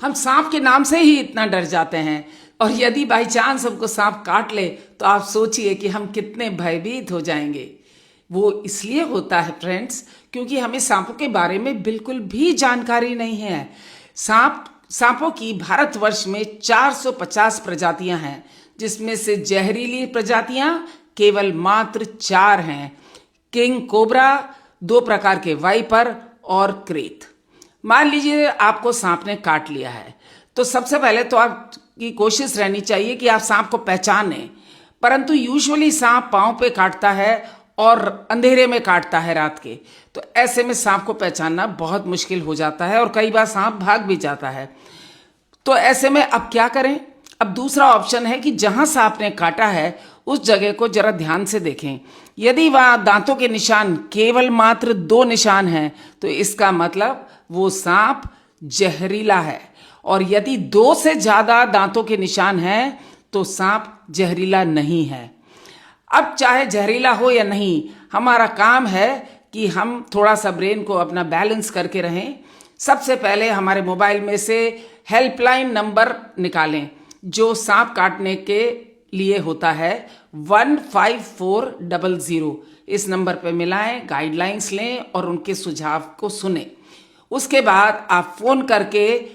हम सांप के नाम से ही इतना डर जाते हैं, और यदि बाई चांस हमको सांप काट ले तो आप सोचिए कि हम कितने भयभीत हो जाएंगे। वो इसलिए होता है फ्रेंड्स, क्योंकि हमें सांपों के बारे में बिल्कुल भी जानकारी नहीं है। सांपों की भारतवर्ष में 450 प्रजातियां हैं, जिसमें से जहरीली प्रजातियां केवल मात्र 4 हैं। किंग कोबरा, 2 प्रकार के वाइपर और क्रेत। मान लीजिए आपको सांप ने काट लिया है, तो सबसे पहले तो आपकी कोशिश रहनी चाहिए कि आप सांप को पहचानें। परंतु यूजुअली सांप पांव पे काटता है और अंधेरे में काटता है रात के, तो ऐसे में सांप को पहचानना बहुत मुश्किल हो जाता है और कई बार सांप भाग भी जाता है। तो ऐसे में अब क्या करें? अब दूसरा ऑप्शन है कि जहां सांप ने काटा है उस जगह को जरा ध्यान से देखें। यदि वहां दांतों के निशान केवल मात्र 2 निशान हैं, तो इसका मतलब वो सांप जहरीला है, और यदि 2 से ज्यादा दांतों के निशान हैं तो सांप जहरीला नहीं है। अब चाहे जहरीला हो या नहीं, हमारा काम है कि हम थोड़ा सा ब्रेन को अपना बैलेंस करके रहें। सबसे पहले हमारे मोबाइल में से हेल्पलाइन नंबर निकालें, जो सांप काटने के लिए होता है 15400। इस नंबर पर मिलाएं, गाइडलाइंस लें और उनके सुझाव को सुने। उसके बाद आप फोन करके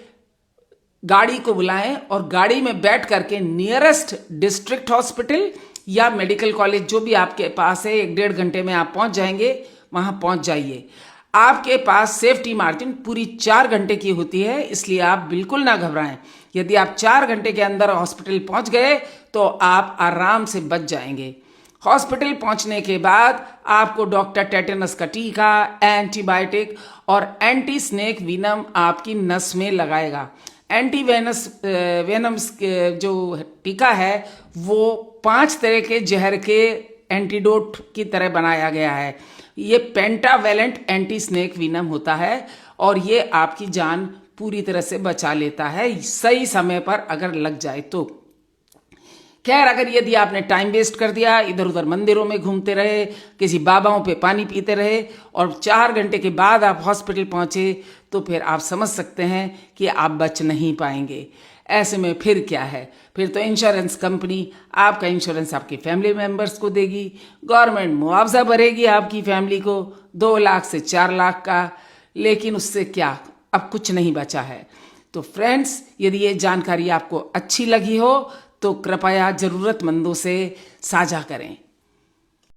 गाड़ी को बुलाएं और गाड़ी में बैठ करके नियरेस्ट डिस्ट्रिक्ट हॉस्पिटल या मेडिकल कॉलेज जो भी आपके पास है, 1-1.5 घंटे में आप पहुंच जाएंगे, वहां पहुंच जाइए। आपके पास सेफ्टी मार्जिन पूरी 4 घंटे की होती है, इसलिए आप बिल्कुल ना घबराएं। यदि आप 4 घंटे के अंदर हॉस्पिटल पहुंच गए तो आप आराम से बच जाएंगे। हॉस्पिटल पहुंचने के बाद आपको डॉक्टर टेटेनस का टीका, एंटीबायोटिक और एंटी स्नेक विनम आपकी नस में लगाएगा। एंटी वेनम्स जो टीका है वो 5 तरह के जहर के एंटीडोट की तरह बनाया गया है। ये पेंटावेलेंट एंटी स्नेक विनम होता है और ये आपकी जान पूरी तरह से बचा लेता है, सही समय पर अगर लग जाए तो। खैर, अगर यदि आपने टाइम वेस्ट कर दिया, इधर उधर मंदिरों में घूमते रहे, किसी बाबाओं पे पानी पीते रहे और 4 घंटे के बाद आप हॉस्पिटल पहुंचे, तो फिर आप समझ सकते हैं कि आप बच नहीं पाएंगे। ऐसे में फिर क्या है? फिर तो इंश्योरेंस कंपनी आपका इंश्योरेंस आपके फैमिली मेंबर्स को देगी, गवर्नमेंट मुआवजा भरेगी आपकी फैमिली को 2 लाख से 4 लाख का, लेकिन उससे क्या, अब कुछ नहीं बचा है। तो फ्रेंड्स, यदि ये जानकारी आपको अच्छी लगी हो तो कृपया जरूरतमंदों से साझा करें।